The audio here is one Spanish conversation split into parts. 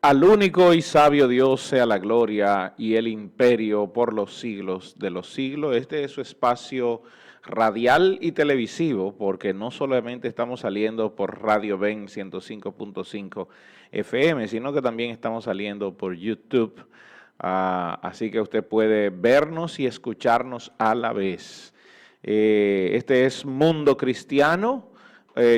Al único y sabio Dios sea la gloria y el imperio por los siglos de los siglos. Este es su espacio radial y televisivo, porque no solamente estamos saliendo por Radio Ben 105.5 FM, sino que también estamos saliendo por YouTube. Así que usted puede vernos y escucharnos a la vez. Este es Mundo Cristiano.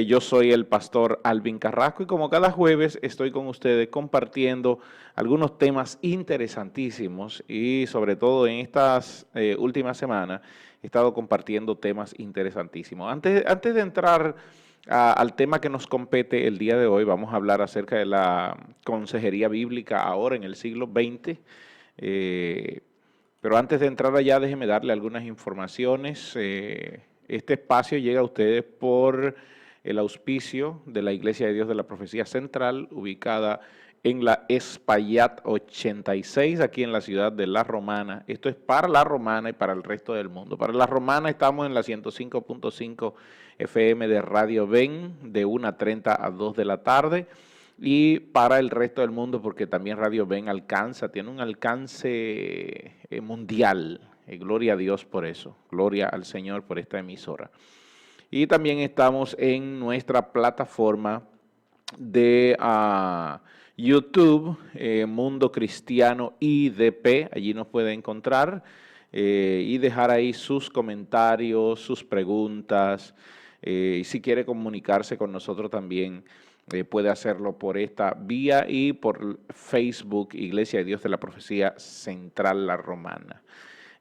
Yo soy el pastor Alvin Carrasco y como cada jueves estoy con ustedes compartiendo algunos temas interesantísimos y sobre todo en estas últimas semanas he estado compartiendo temas interesantísimos. Antes de entrar al tema que nos compete el día de hoy, vamos a hablar acerca de la consejería bíblica ahora en el siglo XX. Pero antes de entrar allá, déjenme darle algunas informaciones. Este espacio llega a ustedes por el auspicio de la Iglesia de Dios de la Profecía Central, ubicada en la Espaillat 86, aquí en la ciudad de La Romana. Esto es para La Romana y para el resto del mundo. Para La Romana estamos en la 105.5 FM de Radio Ben, de 1:30 a 2 de la tarde. Y para el resto del mundo, porque también Radio Ben tiene un alcance mundial. Gloria a Dios por eso. Gloria al Señor por esta emisora. Y también estamos en nuestra plataforma de YouTube, Mundo Cristiano IDP. Allí nos puede encontrar y dejar ahí sus comentarios, sus preguntas. Y si quiere comunicarse con nosotros también, puede hacerlo por esta vía y por Facebook, Iglesia de Dios de la Profecía Central La Romana.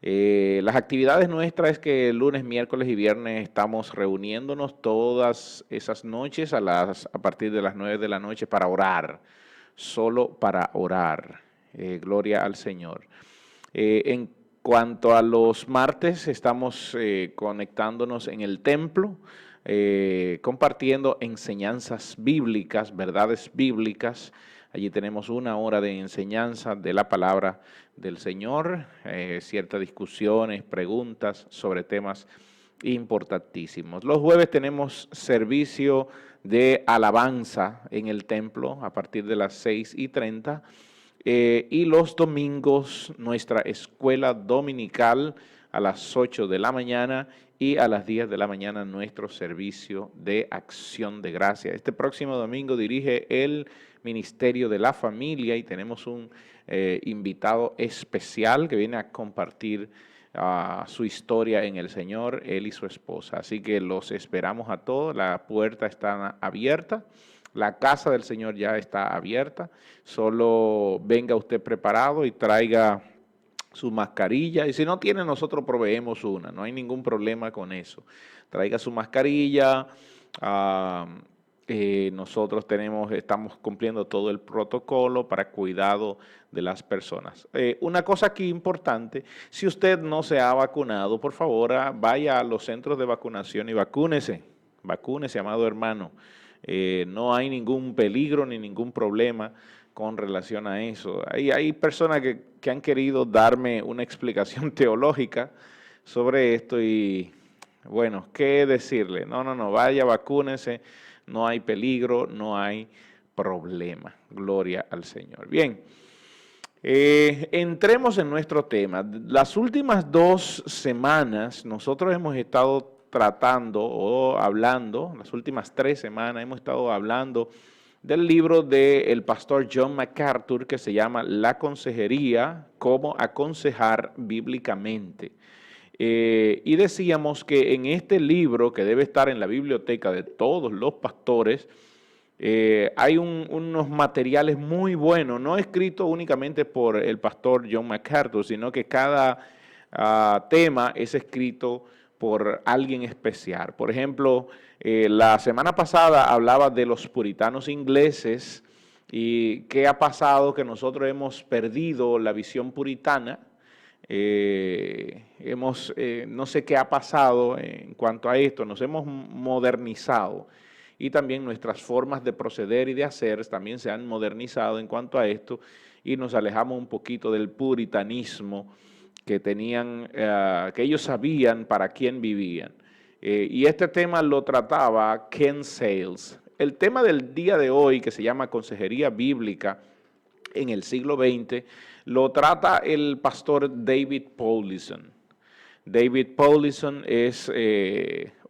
Las actividades nuestras es que lunes, miércoles y viernes estamos reuniéndonos todas esas noches a partir de las 9 de la noche para orar, solo para orar. Gloria al Señor. En cuanto a los martes, estamos conectándonos en el templo, compartiendo enseñanzas bíblicas, verdades bíblicas. Allí tenemos 1 hora de enseñanza de la palabra del Señor, ciertas discusiones, preguntas sobre temas importantísimos. Los jueves tenemos servicio de alabanza en el templo a partir de las 6:30. Y los domingos nuestra escuela dominical a las 8 de la mañana y a las 10 de la mañana nuestro servicio de acción de gracia. Este próximo domingo dirige el Ministerio de la Familia y tenemos un invitado especial que viene a compartir su historia en el Señor, él y su esposa. Así que los esperamos a todos, la puerta está abierta. La casa del Señor ya está abierta, solo venga usted preparado y traiga su mascarilla, y si no tiene, nosotros proveemos una, no hay ningún problema con eso. Traiga su mascarilla, nosotros estamos cumpliendo todo el protocolo para cuidado de las personas. Una cosa aquí importante, si usted no se ha vacunado, por favor, vaya a los centros de vacunación y vacúnese, amado hermano. No hay ningún peligro ni ningún problema con relación a eso. Hay personas que han querido darme una explicación teológica sobre esto y, bueno, ¿qué decirle? No, vaya, vacúnese, no hay peligro, no hay problema. Gloria al Señor. Bien, entremos en nuestro tema. Las últimas 2 semanas nosotros hemos estado tratando o hablando, las últimas 3 semanas hemos estado hablando del libro del pastor John MacArthur que se llama La Consejería, cómo aconsejar bíblicamente. Y decíamos que en este libro, que debe estar en la biblioteca de todos los pastores, hay unos materiales muy buenos, no escritos únicamente por el pastor John MacArthur, sino que cada tema es escrito por alguien especial. Por ejemplo, la semana pasada hablaba de los puritanos ingleses y qué ha pasado, que nosotros hemos perdido la visión puritana. No sé qué ha pasado en cuanto a esto, nos hemos modernizado y también nuestras formas de proceder y de hacer también se han modernizado en cuanto a esto y nos alejamos un poquito del puritanismo que tenían, que ellos sabían para quién vivían. Y este tema lo trataba Ken Sales. El tema del día de hoy, que se llama Consejería Bíblica, en el siglo XX, lo trata el pastor David Powlison. David Powlison es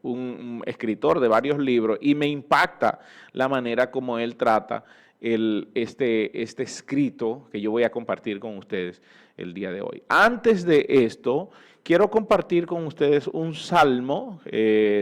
un escritor de varios libros y me impacta la manera como él trata este escrito que yo voy a compartir con ustedes el día de hoy. Antes de esto, quiero compartir con ustedes un salmo,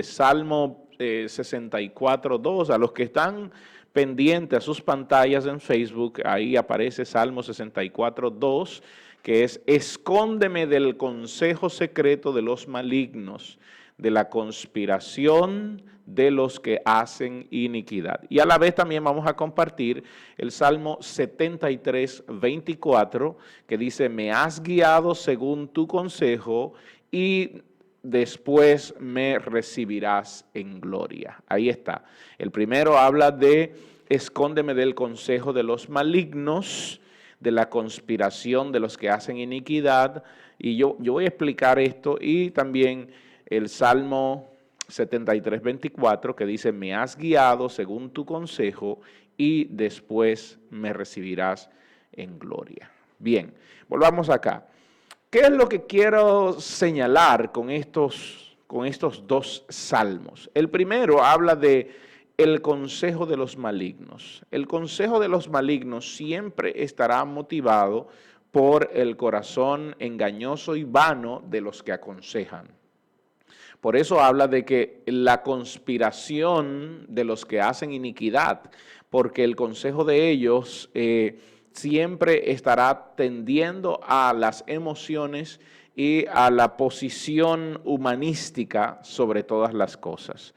Salmo 64:2. A los que están pendientes a sus pantallas en Facebook, ahí aparece Salmo 64:2, que es: escóndeme del consejo secreto de los malignos, de la conspiración de los que hacen iniquidad. Y a la vez también vamos a compartir el Salmo 73:24, que dice: me has guiado según tu consejo y después me recibirás en gloria. Ahí está. El primero habla de escóndeme del consejo de los malignos, de la conspiración de los que hacen iniquidad, y yo voy a explicar esto, y también el Salmo 73:24, que dice: me has guiado según tu consejo y después me recibirás en gloria. Bien, volvamos acá. ¿Qué es lo que quiero señalar con estos dos salmos? El primero habla de el consejo de los malignos. El consejo de los malignos siempre estará motivado por el corazón engañoso y vano de los que aconsejan. Por eso habla de que la conspiración de los que hacen iniquidad, porque el consejo de ellos siempre estará tendiendo a las emociones y a la posición humanística sobre todas las cosas.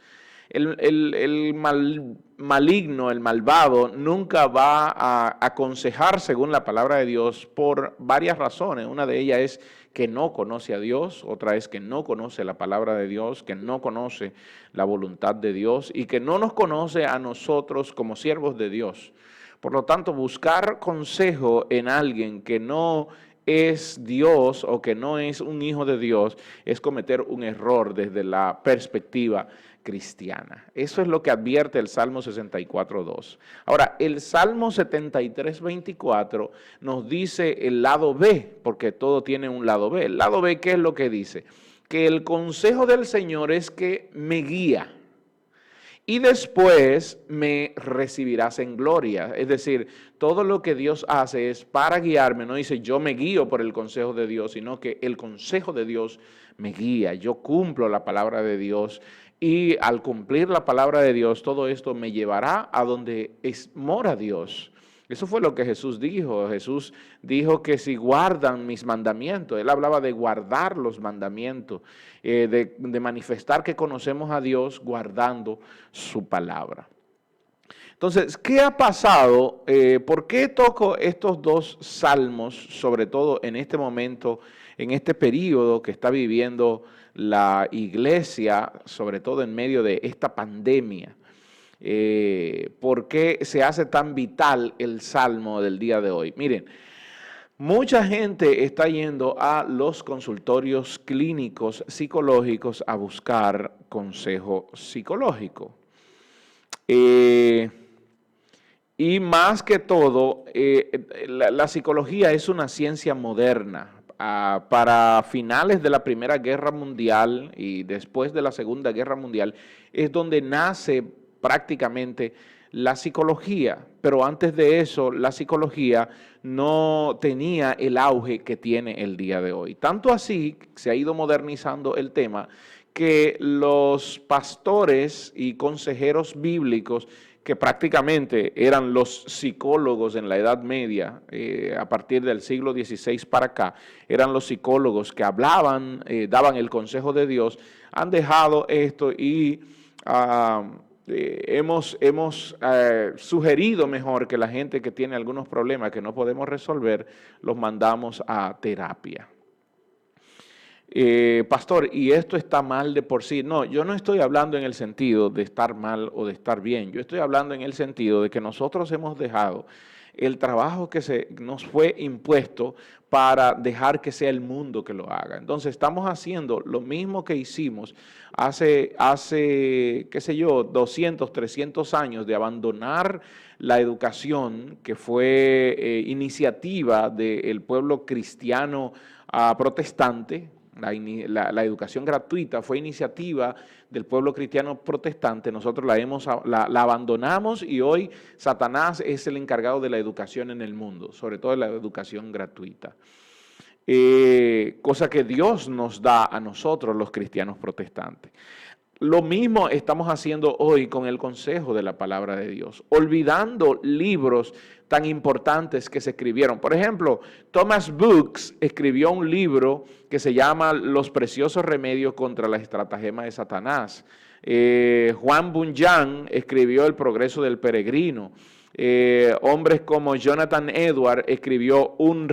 El maligno, el malvado, nunca va a aconsejar según la palabra de Dios por varias razones. Una de ellas es que no conoce a Dios, otra es que no conoce la palabra de Dios, que no conoce la voluntad de Dios y que no nos conoce a nosotros como siervos de Dios. Por lo tanto, buscar consejo en alguien que no es Dios o que no es un hijo de Dios es cometer un error desde la perspectiva cristiana. Eso es lo que advierte el Salmo 64:2. Ahora, el Salmo 73:24 nos dice el lado B, porque todo tiene un lado B. El lado B, ¿qué es lo que dice? Que el consejo del Señor es que me guía y después me recibirás en gloria. Es decir, todo lo que Dios hace es para guiarme. No dice yo me guío por el consejo de Dios, sino que el consejo de Dios me guía. Yo cumplo la palabra de Dios y al cumplir la palabra de Dios, todo esto me llevará a donde mora Dios. Eso fue lo que Jesús dijo. Jesús dijo que si guardan mis mandamientos, él hablaba de guardar los mandamientos, de manifestar que conocemos a Dios guardando su palabra. Entonces, ¿qué ha pasado? ¿Por qué toco estos dos salmos, sobre todo en este momento, en este periodo que está viviendo la iglesia, sobre todo en medio de esta pandemia? ¿Por qué se hace tan vital el salmo del día de hoy? Miren, mucha gente está yendo a los consultorios clínicos psicológicos a buscar consejo psicológico. Y más que todo, la psicología es una ciencia moderna. Para finales de la Primera Guerra Mundial y después de la Segunda Guerra Mundial es donde nace prácticamente la psicología, pero antes de eso la psicología no tenía el auge que tiene el día de hoy. Tanto así se ha ido modernizando el tema que los pastores y consejeros bíblicos, que prácticamente eran los psicólogos en la Edad Media, a partir del siglo XVI para acá, eran los psicólogos que hablaban, daban el consejo de Dios, han dejado esto y hemos sugerido mejor que la gente que tiene algunos problemas que no podemos resolver, los mandamos a terapia. pastor, y esto está mal de por sí. No, yo no estoy hablando en el sentido de estar mal o de estar bien. Yo estoy hablando en el sentido de que nosotros hemos dejado el trabajo que nos fue impuesto para dejar que sea el mundo que lo haga. Entonces estamos haciendo lo mismo que hicimos hace qué sé yo, 200, 300 años de abandonar la educación que fue iniciativa del pueblo cristiano protestante. La educación gratuita fue iniciativa del pueblo cristiano protestante. Nosotros la abandonamos y hoy Satanás es el encargado de la educación en el mundo, sobre todo de la educación gratuita. Cosa que Dios nos da a nosotros los cristianos protestantes. Lo mismo estamos haciendo hoy con el consejo de la palabra de Dios, olvidando libros tan importantes que se escribieron. Por ejemplo, Thomas Brooks escribió un libro que se llama Los preciosos remedios contra la estratagema de Satanás. Juan Bunyan escribió El progreso del peregrino. Hombres como Jonathan Edwards escribió un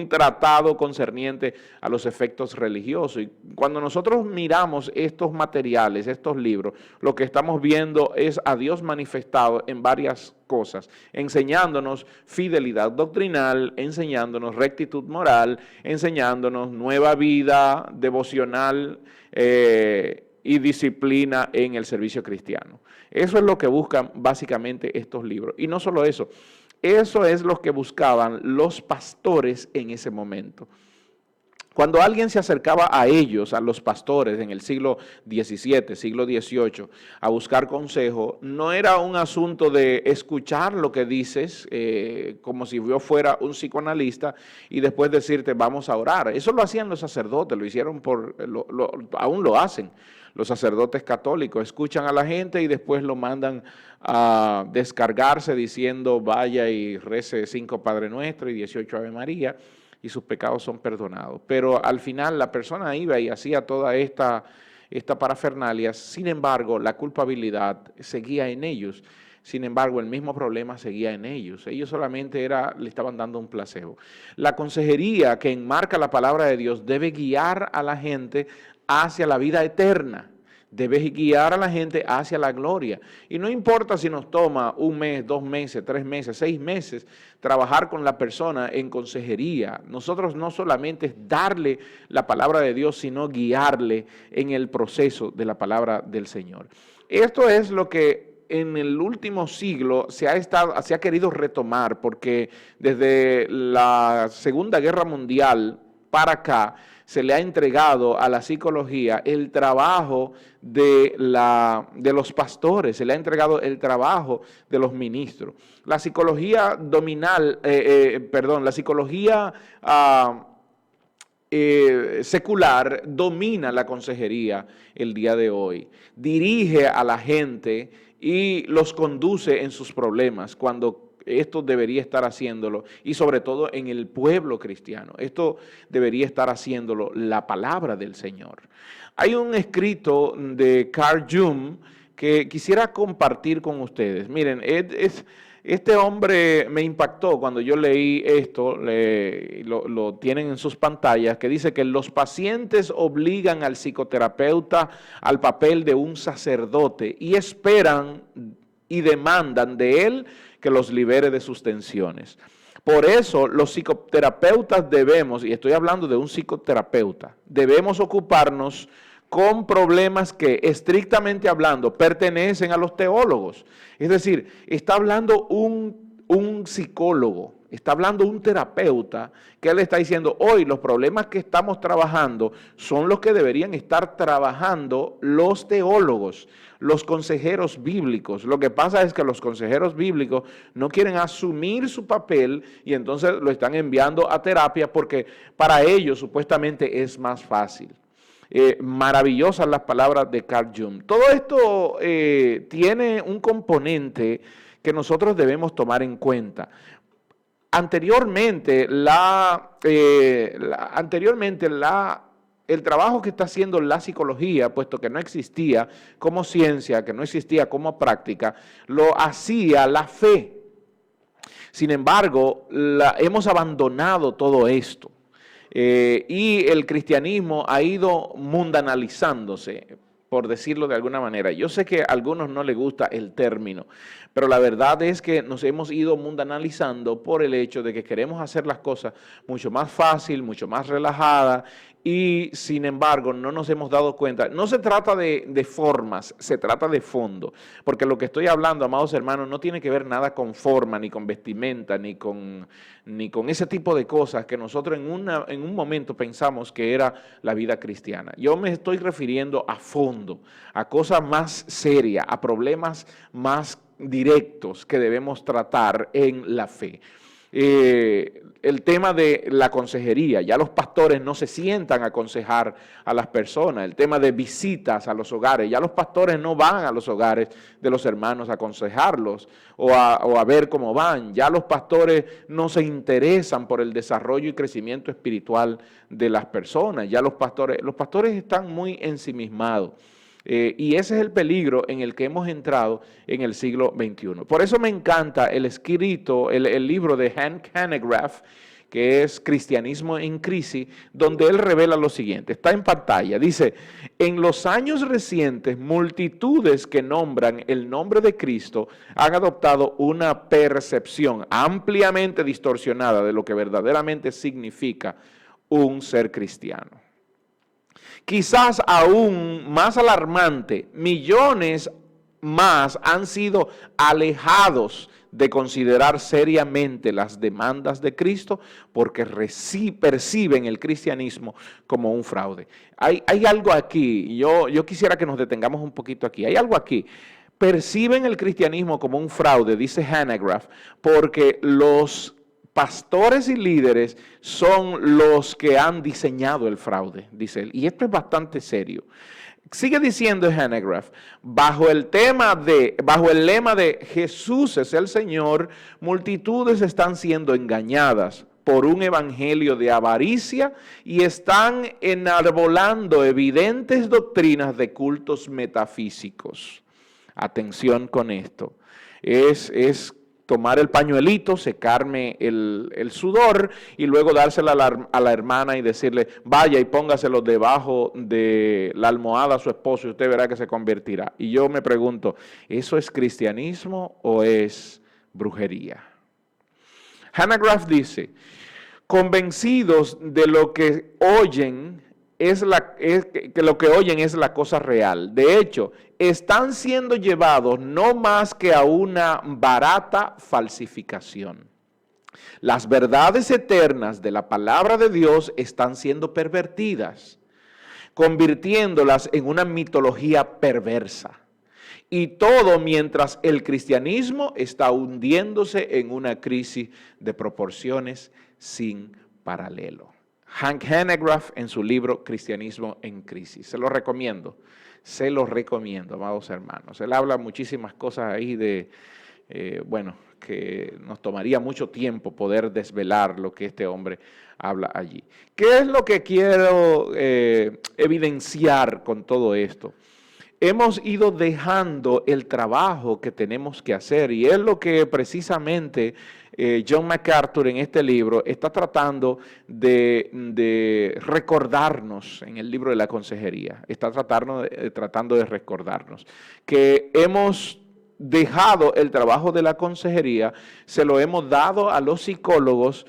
tratado concerniente a los efectos religiosos. Y cuando nosotros miramos estos materiales, estos libros, lo que estamos viendo es a Dios manifestado en varias cosas, enseñándonos fidelidad doctrinal, enseñándonos rectitud moral, enseñándonos nueva vida devocional y disciplina en el servicio cristiano. Eso es lo que buscan básicamente estos libros. Y no solo eso, eso es lo que buscaban los pastores en ese momento. Cuando alguien se acercaba a ellos, a los pastores en el siglo XVII, siglo XVIII, a buscar consejo, no era un asunto de escuchar lo que dices, como si yo fuera un psicoanalista, y después decirte vamos a orar. Eso lo hacían los sacerdotes, lo hicieron aún lo hacen. Los sacerdotes católicos escuchan a la gente y después lo mandan a descargarse diciendo vaya y rece 5 Padre Nuestro y 18 Ave María y sus pecados son perdonados. Pero al final la persona iba y hacía toda esta parafernalia, sin embargo la culpabilidad seguía en ellos. Sin embargo, el mismo problema seguía en ellos. Ellos solamente le estaban dando un placebo. La consejería que enmarca la palabra de Dios debe guiar a la gente hacia la vida eterna. Debe guiar a la gente hacia la gloria. Y no importa si nos toma 1 mes, 2 meses, 3 meses, 6 meses trabajar con la persona en consejería. Nosotros no solamente es darle la palabra de Dios, sino guiarle en el proceso de la palabra del Señor. Esto es lo que en el último siglo se ha querido retomar, porque desde la Segunda Guerra Mundial para acá se le ha entregado a la psicología el trabajo de los pastores, se le ha entregado el trabajo de los ministros. La psicología la psicología secular domina la consejería el día de hoy, dirige a la gente y los conduce en sus problemas cuando esto debería estar haciéndolo, y sobre todo en el pueblo cristiano, esto debería estar haciéndolo la palabra del Señor. Hay un escrito de Carl Jung que quisiera compartir con ustedes. Miren, este hombre me impactó cuando yo leí esto, lo tienen en sus pantallas, que dice que los pacientes obligan al psicoterapeuta al papel de un sacerdote y esperan y demandan de él que los libere de sus tensiones. Por eso los psicoterapeutas debemos, y estoy hablando de un psicoterapeuta, debemos ocuparnos con problemas que estrictamente hablando pertenecen a los teólogos. Es decir, está hablando un psicólogo, está hablando un terapeuta, que él está diciendo, hoy los problemas que estamos trabajando son los que deberían estar trabajando los teólogos, los consejeros bíblicos. Lo que pasa es que los consejeros bíblicos no quieren asumir su papel y entonces lo están enviando a terapia porque para ellos supuestamente es más fácil. Maravillosas las palabras de Carl Jung. Todo esto tiene un componente que nosotros debemos tomar en cuenta. Anteriormente, el trabajo que está haciendo la psicología, puesto que no existía como ciencia, que no existía como práctica, lo hacía la fe. Sin embargo, hemos abandonado todo esto. y el cristianismo ha ido mundanalizándose, por decirlo de alguna manera. Yo sé que a algunos no les gusta el término, pero la verdad es que nos hemos ido mundanalizando por el hecho de que queremos hacer las cosas mucho más fácil, mucho más relajada, y sin embargo no nos hemos dado cuenta. No se trata de formas, se trata de fondo, porque lo que estoy hablando, amados hermanos, no tiene que ver nada con forma, ni con vestimenta, ni con ese tipo de cosas que nosotros en un momento pensamos que era la vida cristiana. Yo me estoy refiriendo a fondo, a cosas más serias, a problemas más directos que debemos tratar en la fe. El tema de la consejería, ya los pastores no se sientan a aconsejar a las personas. El tema de visitas a los hogares, ya los pastores no van a los hogares de los hermanos a aconsejarlos o a ver cómo van. Ya los pastores no se interesan por el desarrollo y crecimiento espiritual de las personas. Ya los pastores están muy ensimismados. Y ese es el peligro en el que hemos entrado en el siglo XXI. Por eso me encanta el escrito, el libro de Hank Hanegraaff, que es Cristianismo en Crisis, donde él revela lo siguiente. Está en pantalla. Dice, en los años recientes, multitudes que nombran el nombre de Cristo han adoptado una percepción ampliamente distorsionada de lo que verdaderamente significa un ser cristiano. Quizás aún más alarmante, millones más han sido alejados de considerar seriamente las demandas de Cristo porque perciben el cristianismo como un fraude. Hay algo aquí, yo quisiera que nos detengamos un poquito aquí, hay algo aquí. Perciben el cristianismo como un fraude, dice Hanegraaff, porque los pastores y líderes son los que han diseñado el fraude, dice él. Y esto es bastante serio. Sigue diciendo Hanegraaff, bajo el lema de Jesús es el Señor, multitudes están siendo engañadas por un evangelio de avaricia y están enarbolando evidentes doctrinas de cultos metafísicos. Atención con esto. Es tomar el pañuelito, secarme el sudor y luego dárselo a la hermana y decirle, vaya y póngaselo debajo de la almohada a su esposo y usted verá que se convertirá. Y yo me pregunto, ¿eso es cristianismo o es brujería? Hanegraaff dice, convencidos de lo que oyen, que lo que oyen es la cosa real. De hecho, están siendo llevados no más que a una barata falsificación. Las verdades eternas de la palabra de Dios están siendo pervertidas, convirtiéndolas en una mitología perversa. Y todo mientras el cristianismo está hundiéndose en una crisis de proporciones sin paralelo. Hank Hanegraaff en su libro Cristianismo en Crisis. Se lo recomiendo, amados hermanos. Él habla muchísimas cosas ahí que nos tomaría mucho tiempo poder desvelar lo que este hombre habla allí. ¿Qué es lo que quiero evidenciar con todo esto? Hemos ido dejando el trabajo que tenemos que hacer y es lo que precisamente John MacArthur en este libro está tratando de recordarnos en el libro de la consejería. Está tratando de recordarnos que hemos dejado el trabajo de la consejería, se lo hemos dado a los psicólogos,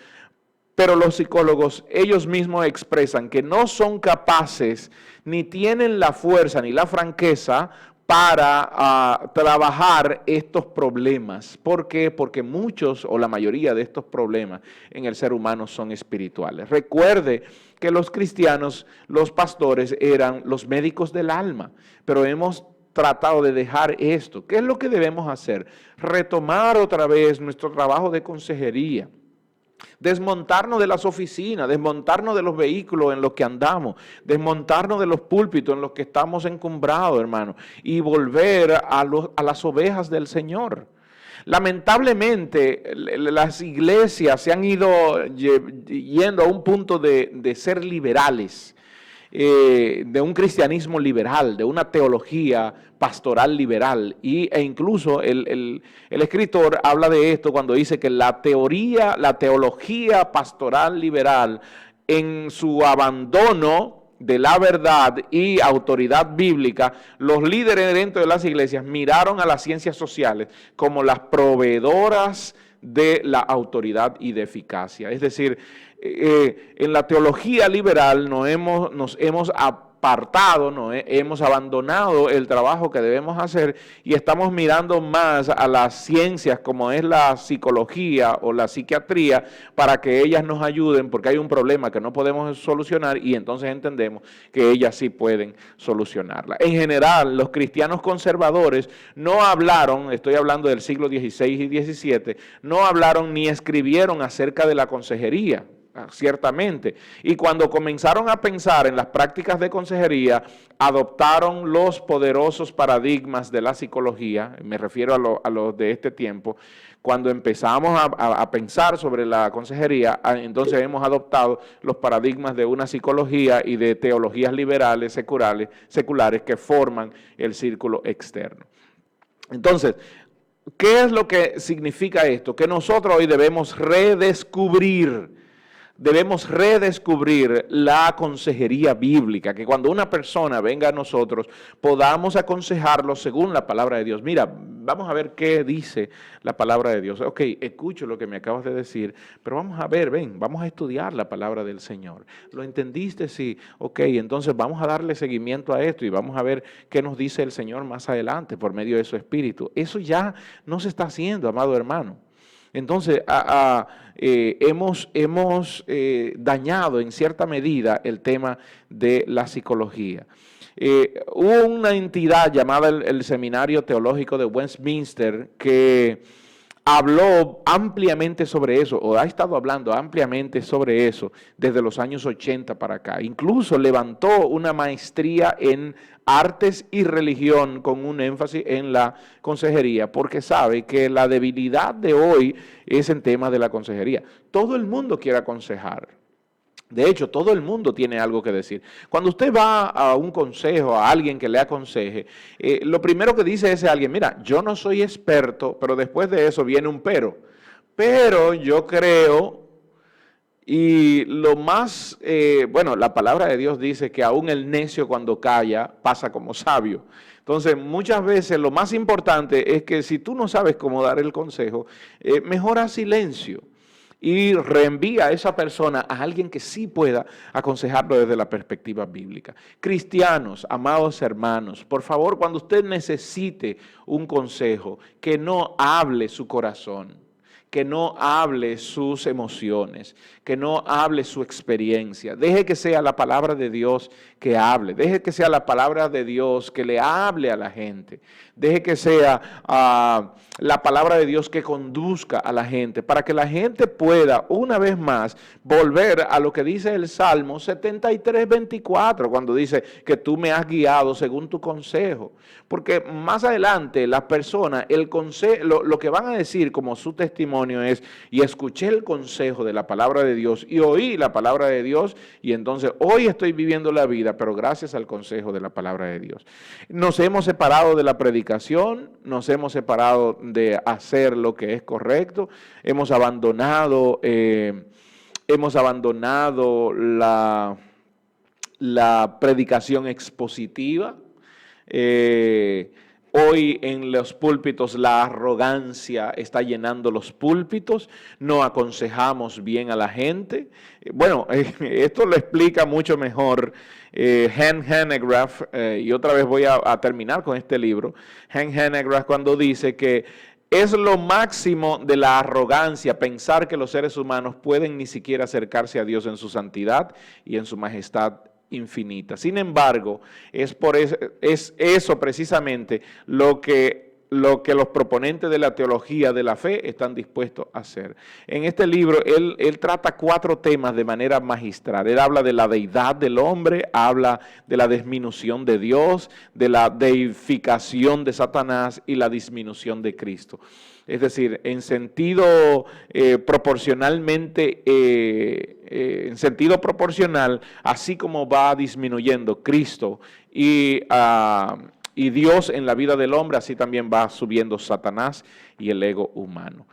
pero los psicólogos ellos mismos expresan que no son capaces ni tienen la fuerza ni la franqueza para trabajar estos problemas. ¿Por qué? Porque muchos o la mayoría de estos problemas en el ser humano son espirituales. Recuerde que los cristianos, los pastores eran los médicos del alma, pero hemos tratado de dejar esto. ¿Qué es lo que debemos hacer? Retomar otra vez nuestro trabajo de consejería. Desmontarnos de las oficinas, desmontarnos de los vehículos en los que andamos, desmontarnos de los púlpitos en los que estamos encumbrados, hermano, y volver a las ovejas del Señor. Lamentablemente, las iglesias se han ido yendo a un punto de ser liberales, de un cristianismo liberal, de una teología pastoral liberal, e incluso el escritor habla de esto cuando dice que la teología pastoral liberal en su abandono de la verdad y autoridad bíblica, los líderes dentro de las iglesias miraron a las ciencias sociales como las proveedoras de la autoridad y de eficacia. Es decir, en la teología liberal nos hemos apartado, hemos abandonado el trabajo que debemos hacer y estamos mirando más a las ciencias como es la psicología o la psiquiatría para que ellas nos ayuden porque hay un problema que no podemos solucionar y entonces entendemos que ellas sí pueden solucionarla. En general, los cristianos conservadores no hablaron, estoy hablando del siglo XVI y XVII, no hablaron ni escribieron acerca de la consejería. Ciertamente, y cuando comenzaron a pensar en las prácticas de consejería, adoptaron los poderosos paradigmas de la psicología, me refiero a los de este tiempo. Cuando empezamos a pensar sobre la consejería, entonces hemos adoptado los paradigmas de una psicología y de teologías liberales, seculares que forman el círculo externo. Entonces, ¿qué es lo que significa esto? Que nosotros hoy debemos redescubrir la consejería bíblica, que cuando una persona venga a nosotros podamos aconsejarlo según la palabra de Dios. Mira, vamos a ver qué dice la palabra de Dios. Ok, escucho lo que me acabas de decir, pero vamos a ver, vamos a estudiar la palabra del Señor. ¿Lo entendiste? Sí. Ok, entonces vamos a darle seguimiento a esto y vamos a ver qué nos dice el Señor más adelante por medio de su Espíritu. Eso ya no se está haciendo, amado hermano. Entonces, hemos dañado en cierta medida el tema de la psicología. Hubo una entidad llamada el Seminario Teológico de Westminster que habló ampliamente sobre eso, o ha estado hablando ampliamente sobre eso desde los años 80 para acá. Incluso levantó una maestría en artes y religión con un énfasis en la consejería, porque sabe que la debilidad de hoy es en tema de la consejería. Todo el mundo quiere aconsejar. De hecho, todo el mundo tiene algo que decir. Cuando usted va a un consejo, a alguien que le aconseje, lo primero que dice ese alguien, mira, yo no soy experto, pero después de eso viene un pero. Pero yo creo, y lo más, bueno, la palabra de Dios dice que aún el necio cuando calla pasa como sabio. Entonces, muchas veces lo más importante es que si tú no sabes cómo dar el consejo, mejor haz silencio. Y reenvía a esa persona a alguien que sí pueda aconsejarlo desde la perspectiva bíblica. Cristianos, amados hermanos, por favor, cuando usted necesite un consejo, que no hable su corazón, que no hable sus emociones, que no hable su experiencia. Deje que sea la palabra de Dios que hable, deje que sea la palabra de Dios que le hable a la gente, deje que sea la palabra de Dios que conduzca a la gente, para que la gente pueda una vez más volver a lo que dice el Salmo 73, 24, cuando dice que tú me has guiado según tu consejo. Porque más adelante las personas, lo que van a decir como su testimonio es, y escuché el consejo de la palabra de Dios y oí la palabra de Dios y entonces hoy estoy viviendo la vida, pero gracias al consejo de la palabra de Dios. Nos hemos separado de la predicación, nos hemos separado de hacer lo que es correcto, hemos abandonado la predicación expositiva. Hoy en los púlpitos la arrogancia está llenando los púlpitos, no aconsejamos bien a la gente. Bueno, esto lo explica mucho mejor Hans Hanegraaff, y otra vez voy a terminar con este libro. Hans Hanegraaff cuando dice que es lo máximo de la arrogancia pensar que los seres humanos pueden ni siquiera acercarse a Dios en su santidad y en su majestad infinita. Sin embargo, es eso precisamente lo que los proponentes de la teología de la fe están dispuestos a hacer. En este libro, él trata 4 temas de manera magistral. Él habla de la deidad del hombre, habla de la disminución de Dios, de la deificación de Satanás y la disminución de Cristo. Es decir, en sentido en sentido proporcional, así como va disminuyendo Cristo y Dios en la vida del hombre, así también va subiendo Satanás y el ego humano.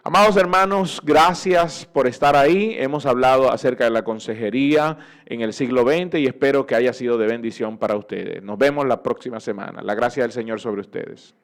Amados hermanos, gracias por estar ahí. Hemos hablado acerca de la consejería en el siglo XX y espero que haya sido de bendición para ustedes. Nos vemos la próxima semana. La gracia del Señor sobre ustedes.